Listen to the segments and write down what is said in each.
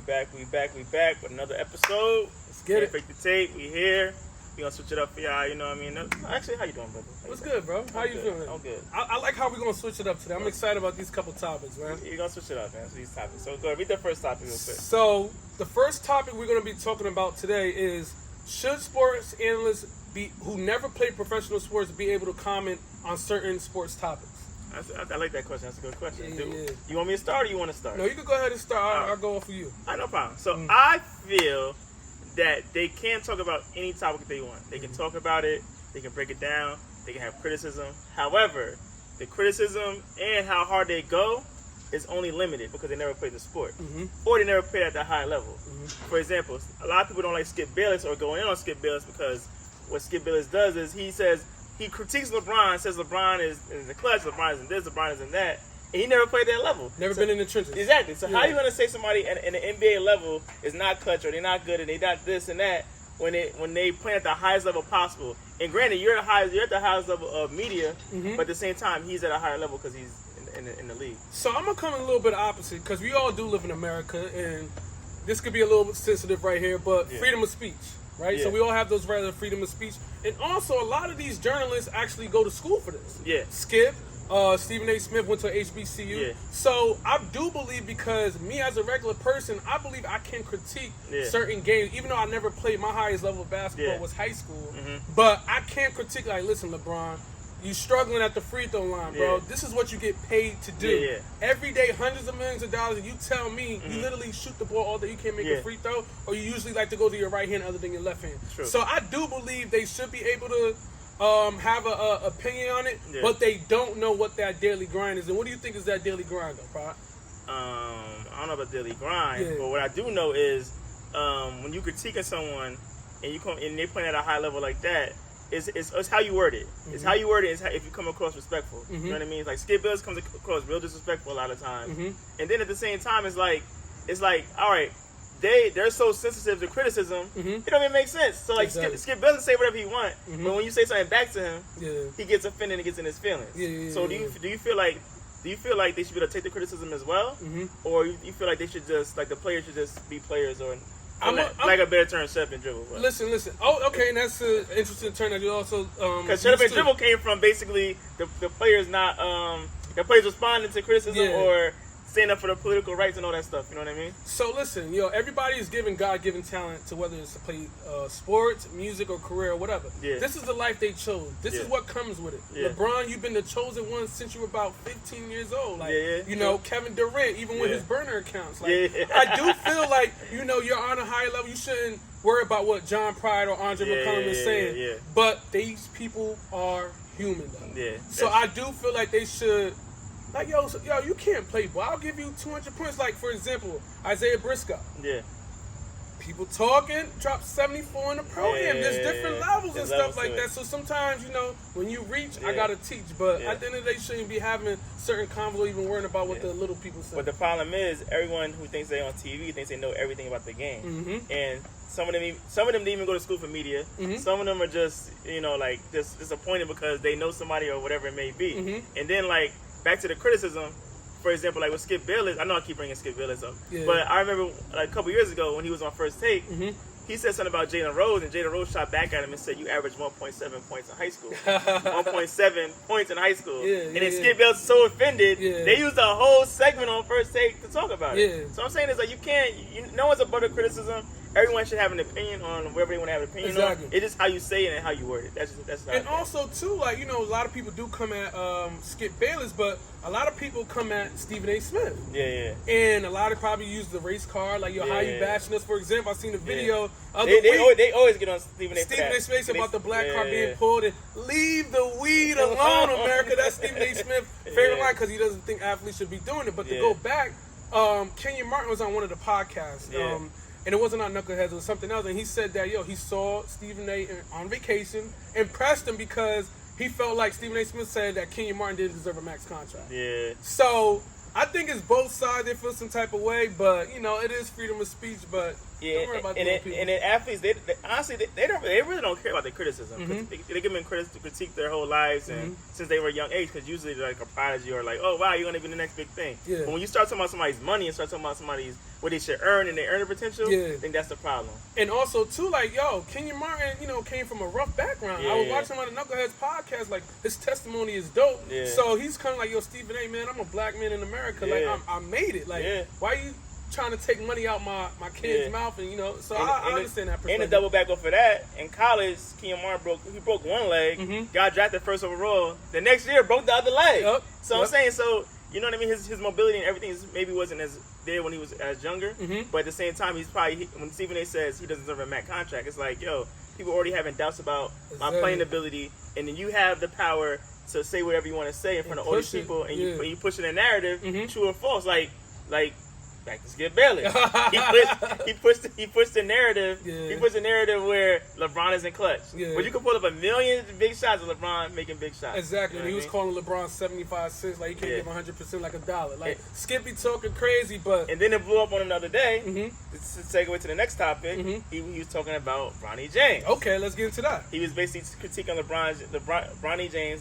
back with another episode. Let's get it. Fake the tape. We here. We gonna switch it up for y'all. You know what I mean? Actually, how you doing, brother? What's good, bro? How you feeling? I'm good. I like how we're gonna switch it up today. I'm excited about these couple topics, man. You're gonna switch it up, man. So these topics. So go ahead, read the first topic real quick. So the first topic we're gonna be talking about today is: should sports analysts who never played professional sports be able to comment on certain sports topics? I like that question. That's a good question. Yeah. You want me to start or you want to start? No, you can go ahead and start. I'll go off of you. No problem. So I feel that they can talk about any topic they want. They can talk about it. They can break it down. They can have criticism. However, the criticism and how hard they go is only limited because they never played the sport. Or they never played at that high level. For example, a lot of people don't like Skip Bayless or go in on Skip Bayless because what Skip Bayless does is he critiques LeBron, says LeBron is the clutch, LeBron isn't this, LeBron isn't that. And he never played that level. Never been in the trenches. Exactly. So how are you going to say somebody in the NBA level is not clutch or they're not good and they not this and that when they play at the highest level possible? And granted, you're at the highest level of media, but at the same time, he's at a higher level because he's in the league. So I'm gonna come in a little bit opposite because we all do live in America, and this could be a little bit sensitive right here, but freedom of speech. Right? Yeah. So we all have those rights of freedom of speech. And also, a lot of these journalists actually go to school for this. Yeah. Skip, Stephen A. Smith went to HBCU. Yeah. So I do believe, because me as a regular person, I believe I can critique certain games, even though I never played. My highest level of basketball was high school. But I can't critique, like, listen, LeBron, you struggling at the free throw line, bro. This is what you get paid to do. Every day, hundreds of millions of dollars, and you tell me you literally shoot the ball all day, you can't make a free throw, or you usually like to go to your right hand other than your left hand. True. So I do believe they should be able to have an opinion on it, but they don't know what that daily grind is. And what do you think is that daily grind, though, Prod? I don't know about daily grind, but what I do know is when you critiquing someone and they playing at a high level like that, it's how you word it. It's how you word it. It's how, if you come across respectful. You know what I mean? It's like Skip Bayless comes across real disrespectful a lot of times. And then at the same time, it's like, all right, they're so sensitive to criticism, it don't even make sense. So like Skip Bayless say whatever he want, but when you say something back to him, he gets offended and gets in his feelings. So do you feel like they should be able to take the criticism as well, or you feel like they should just the players should just be players or? I'm a better term, shut up and dribble. Bro. Listen. Oh, okay, and that's an interesting turn that you also because shut up and dribble came from basically the players not the players responding to criticism or standing up for the political rights and all that stuff. You know what I mean? So listen, everybody is given God-given talent to whether it's to play sports, music, or career, or whatever. This is the life they chose. This is what comes with it. LeBron, you've been the chosen one since you were about 15 years old. Kevin Durant, even with his burner accounts. I do feel like you're on a high level. You shouldn't worry about what John Pride or Andre McCollum is saying. But these people are human, though. So I do feel like they should. Like, yo, you can't play ball. I'll give you 200 points. Like, for example, Isaiah Briscoe. People talking, dropped 74 in the pro game. There's different levels and stuff like that. So sometimes, when you reach, I got to teach. But at the end of the day, you shouldn't be having certain convos or even worrying about what the little people say. But the problem is, everyone who thinks they're on TV thinks they know everything about the game. And some of them didn't even go to school for media. Some of them are just, just disappointed because they know somebody or whatever it may be. And then, back to the criticism, for example, with Skip Bayless, I know I keep bringing Skip Bayless up, but I remember a couple years ago when he was on First Take, he said something about Jalen Rose, and Jalen Rose shot back at him and said, you averaged 1.7 points in high school. 1.7 points in high school. And then Skip Bayless was so offended, they used a whole segment on First Take to talk about it. So I'm saying is, you can't, no one's above the criticism. Everyone should have an opinion on whatever they want to have an opinion on. It's just how you say it and how you word it. That's not. And also too, a lot of people do come at Skip Bayless, but a lot of people come at Stephen A. Smith. And a lot of probably use the race card, how you bashing us. For example, I seen the video they always get on Stephen A. Smith about the black card being pulled and leave the weed alone, America. That's Stephen A. Smith's favorite line because he doesn't think athletes should be doing it. But to go back, Kenyon Martin was on one of the podcasts. And it wasn't on Knuckleheads, it was something else. And he said that, he saw Stephen A. on vacation, impressed him because he felt like Stephen A. Smith said that Kenyon Martin didn't deserve a max contract. So I think it's both sides. They feel some type of way, but, it is freedom of speech. But Yeah, don't worry about and then athletes, they honestly they really don't care about the criticism. Mm-hmm. They give them critique their whole lives and since they were young age, because usually they're like a prodigy or like, oh wow, you're gonna be the next big thing. Yeah. But when you start talking about somebody's money and start talking about somebody's what they should earn and their earning potential, then that's the problem. And also too, like Kenyon Martin, came from a rough background. I was watching him on the Knuckleheads podcast. Like his testimony is dope. Yeah. So he's kind of like, Stephen A. Man, I'm a black man in America. Like I made it. Like why you trying to take money out my kid's mouth and so I understand that perspective. And to double back up for that, in college, Kenyon Martin broke one leg, got drafted first overall. The next year broke the other leg. I'm saying, so you know what I mean? His mobility and everything maybe wasn't as there when he was as younger, but at the same time, he's probably when Stephen A. says he doesn't deserve a MAC contract, it's like, people already having doubts about my playing ability, and then you have the power to say whatever you want to say in front of all these people, and you pushing a narrative, true or false, like back to Skip Bayless. he pushed the narrative. Yeah. He pushed the narrative where LeBron is in clutch. Yeah. But you can pull up a million big shots of LeBron making big shots. Exactly. And he was calling LeBron 75 cents, like he can't give 100% like $1. Like Skippy talking crazy, but and then it blew up on another day. To segue to the next topic, he was talking about Bronny James. Okay, let's get into that. He was basically critiquing Bronny James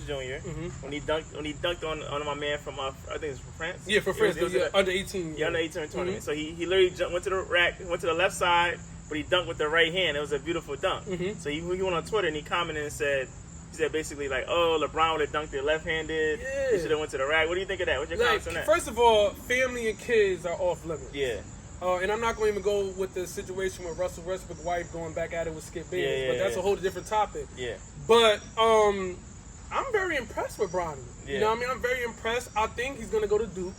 Jr. When he dunked on my man from I think it's from France. Yeah, for France. It was under 18. Yeah, under 18 tournament. So he literally went to the rack, went to the left side, but he dunked with the right hand. It was a beautiful dunk. So he went on Twitter and he commented and said basically like, oh, LeBron would have dunked it left-handed. Yeah. He should have went to the rack. What do you think of that? What's your comments on that? First of all, family and kids are off limits. Yeah. And I'm not going to even go with the situation with Russell Westbrook's wife going back at it with Skip Bayless, but that's a whole different topic. Yeah. But I'm very impressed with Bronny. Yeah. You know what I mean? I'm very impressed. I think he's going to go to Duke.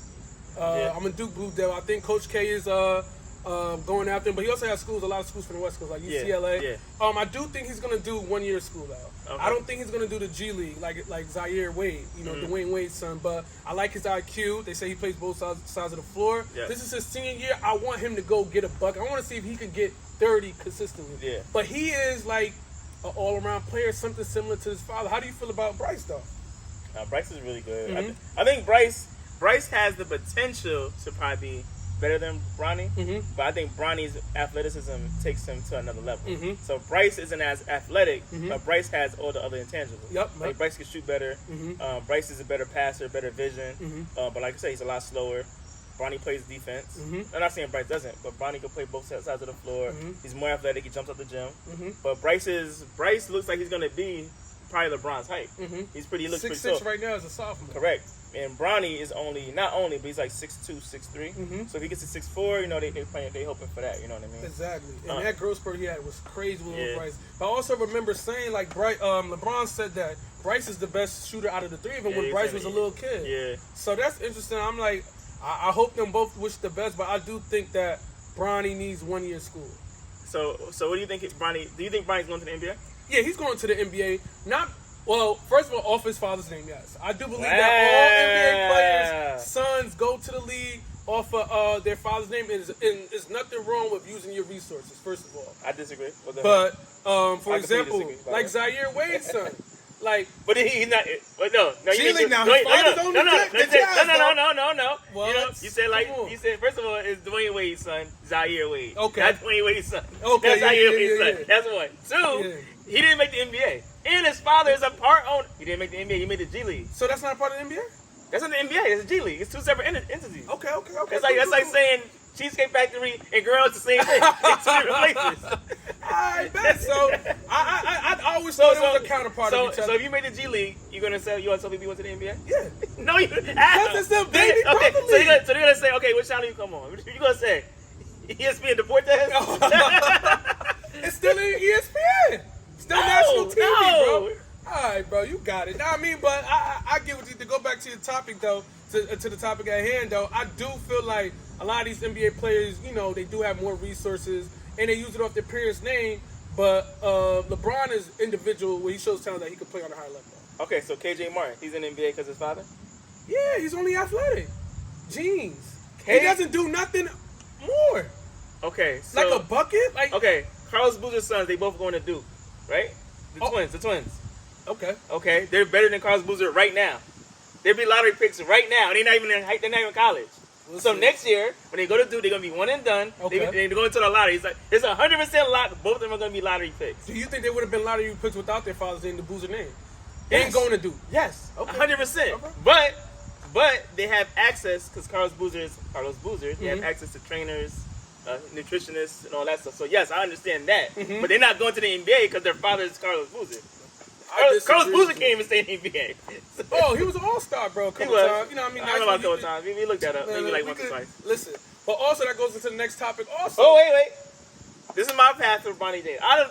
I'm a Duke Blue Devil. I think Coach K is going after him, but he also has a lot of schools from the West Coast, like UCLA. Yeah. I do think he's going to do 1 year school though. Okay. I don't think he's going to do the G League like Zaire Wade, Dwayne Wade's son. But I like his IQ. They say he plays both sides of the floor. Yeah. This is his senior year. I want him to go get a bucket. I want to see if he can get 30 consistently. Yeah. But he is like an all-around player, something similar to his father. How do you feel about Bryce though? Bryce is really good. I think Bryce has the potential to probably be better than Bronny, but I think Bronny's athleticism takes him to another level. So Bryce isn't as athletic, but Bryce has all the other intangibles. Like Bryce can shoot better. Bryce is a better passer, better vision. But like I say, he's a lot slower. Bronny plays defense. I'm not saying Bryce doesn't, but Bronny can play both sides of the floor. He's more athletic. He jumps out the gym. But Bryce looks like he's going to be probably LeBron's height. He looks pretty tall. 6'6" right now as a sophomore. Correct. And Bronny is but he's like 6'2", 6'3". So if he gets to 6'4", they hoping for that. You know what I mean? Exactly. And that growth spurt he had was crazy with Bryce. But I also remember saying like LeBron said that Bryce is the best shooter out of the three of them when Bryce was a little kid. Yeah. So that's interesting. I'm like, I hope them both wish the best, but I do think that Bronny needs 1 year school. So what do you think Bronny? Do you think Bronny's going to the NBA? Yeah, he's going to the NBA. First of all, off his father's name, yes. I do believe that all NBA players' sons go to the league off of their father's name, and there's nothing wrong with using your resources, first of all. I disagree. But, for example, like Zaire Wade's son. But he's not. But no. G-League now. His father's on the No. You said first of all, it's Dwayne Wade's son, Zaire Wade. Okay. Not Dwayne Wade's son. Okay. That's Zaire Wade's son. That's one. Two. He didn't make the NBA. And his father is a part owner. He didn't make the NBA. He made the G League. So that's not a part of the NBA? That's not the NBA. It's a G League. It's two separate entities. Okay. That's like saying Cheesecake Factory and Girls the same thing. It's two different places. I bet. So I always thought it was a counterpart of each other. So if you made the G League, you want to tell people you went to the NBA? Yeah. No, you. Because it's the baby brother league. So they're gonna say, okay, what channel you come on? What you gonna say? ESPN Deportes? It's still in ESPN. Still national TV, bro. All right, bro, you got it. I mean, but I get what you. To go back to your topic though, to the topic at hand though, I do feel like a lot of these NBA players, they do have more resources and they use it off their parents' name. But LeBron is individual where he shows talent that he can play on a high level. Okay, so KJ Martin, he's in the NBA because his father? Yeah, he's only athletic. Genes. He doesn't do nothing more. Okay, so like a bucket. Okay, Carlos Boozer's sons, they both going to Duke, right? The twins. Okay, they're better than Carlos Boozer right now. They'd be lottery picks right now. They're not even in college. So next year, when they go to Duke, they're going to be one and done. Okay. They're going to the lottery. It's like it's 100% lock. Both of them are going to be lottery picks. Do you think they would have been lottery picks without their fathers in the Boozer name? They ain't going to Duke. Yes, 100%. Okay. But they have access because Carlos Boozer. They have access to trainers, nutritionists, and all that stuff. So yes, I understand that. But they're not going to the NBA because their father is Carlos Boozer. Carlos Boozer can't even stay in the NBA. Oh, he was an all-star, bro. A couple times. You know what I mean? I don't know about a couple times. We looked that up. Maybe like once or twice. Listen. But also that goes into the next topic also. Oh, wait. This is my path for Bronny James. I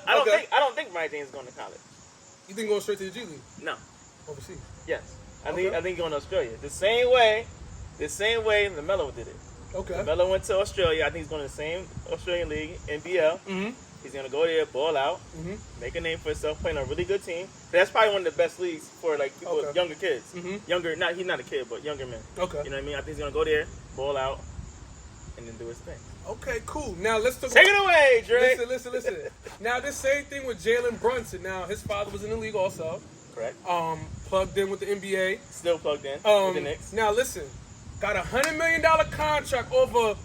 don't think Bronny James is going to college. You think going straight to the G League? No. Overseas? Yes. I think going to Australia. The same way LaMelo did it. Okay. LaMelo went to Australia. I think he's going to the same Australian league, NBL. He's going to go there, ball out, make a name for himself, play on a really good team. That's probably one of the best leagues for like people, younger kids. He's not a kid, but younger men. Okay. You know what I mean? I think he's going to go there, ball out, and then do his thing. Okay, cool. Now let's talk. Take it away, Dre. Listen. Now this same thing with Jalen Brunson. Now his father was in the league also. Correct. Plugged in with the NBA. Still plugged in with the Knicks. Now listen, got $100 million contract over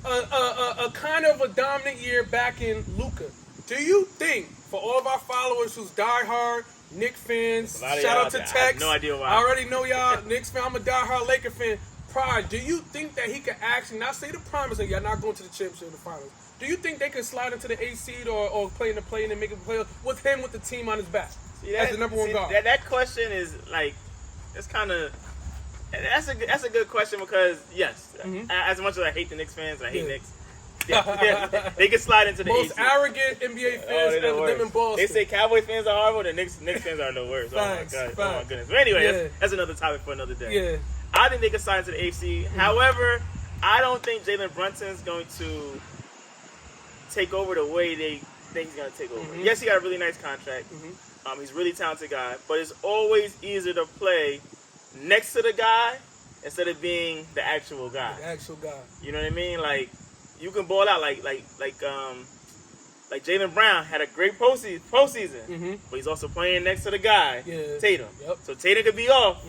a kind of a dominant year back in Luka. Do you think, for all of our followers who's diehard Knicks fans, shout out to Tex. I have no idea why. I already know y'all Knicks fan. I'm a diehard Laker fan. Pride, do you think that he could actually, not say the promise and y'all not going to the championship or the finals, do you think they could slide into the 8th seed or play in the play-in and make a play with him with the team on his back? As the number one guard. That question is like, it's kind of, that's a good question because, yes, as much as I hate the Knicks fans, I hate Knicks. They can slide into the most arrogant NBA fans ever, them in Boston. They say Cowboys fans are horrible, the Knicks fans are the worst. Facts, oh my goodness. But anyway, that's another topic for another day. Yeah. I think they can slide into the AFC. However, I don't think Jalen Brunson is going to take over the way they think he's going to take over. Yes, he got a really nice contract. He's a really talented guy, but it's always easier to play next to the guy instead of being the actual guy. The actual guy. You know what I mean? Like, you can ball out like Jaylen Brown had a great postseason, but he's also playing next to the guy, Tatum. Yep. So Tatum could be off,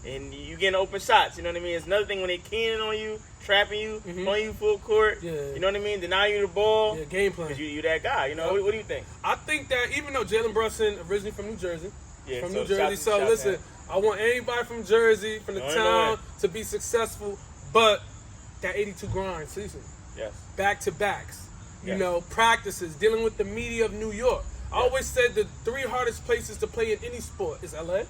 and you getting open shots. You know what I mean? It's another thing when they keying on you, trapping you, playing you full court. Yeah. You know what I mean? Denying you the ball. Yeah, game plan. Because you that guy. You know, what do you think? I think that even though Jalen Brunson originally from New Jersey, so listen, I want anybody from Jersey, from the town, to be successful, but that 82 grind season. Yes. Back-to-backs. You know, practices, dealing with the media of New York. I always said the 3 hardest places to play in any sport is LA,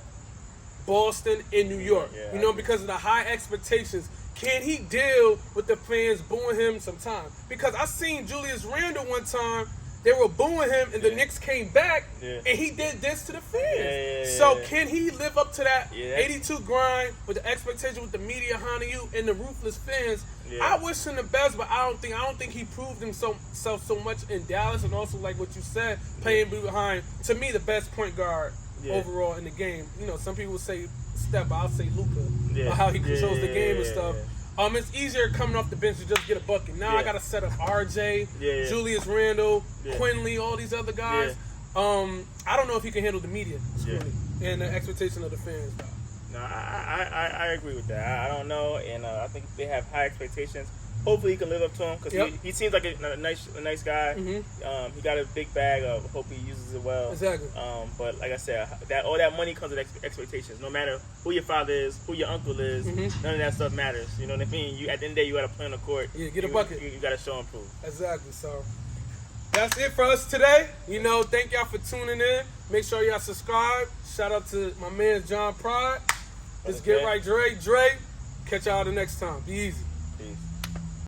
Boston, and New York. You know, because of the high expectations. Can he deal with the fans booing him sometime? Because I seen Julius Randle one time, they were booing him, and the Knicks came back, and he did this to the fans. So can he live up to that 82 grind with the expectation with the media hounding you and the ruthless fans? I wish him the best, but I don't think he proved himself so much in Dallas, and also like what you said, playing behind, to me, the best point guard overall in the game. You know, some people say Steph, but I'll say Luka, how he controls the game and stuff. It's easier coming off the bench to just get a bucket. Now I got to set up RJ, Julius Randle, Quinley, all these other guys. I don't know if he can handle the media and the expectation of the fans, though. No, I agree with that. I don't know, and I think they have high expectations. Hopefully, he can live up to them because he seems like a nice guy. He got a big bag. Hope he uses it well. Exactly. But like I said, all that money comes with expectations. No matter who your father is, who your uncle is, none of that stuff matters. You know what I mean? At the end of the day, you got to play on the court. Yeah, get a bucket. You got to show and prove. Exactly. So that's it for us today. You know, thank y'all for tuning in. Make sure y'all subscribe. Shout out to my man John Pride. Let's get right, Dre. Catch y'all the next time. Be easy. Peace.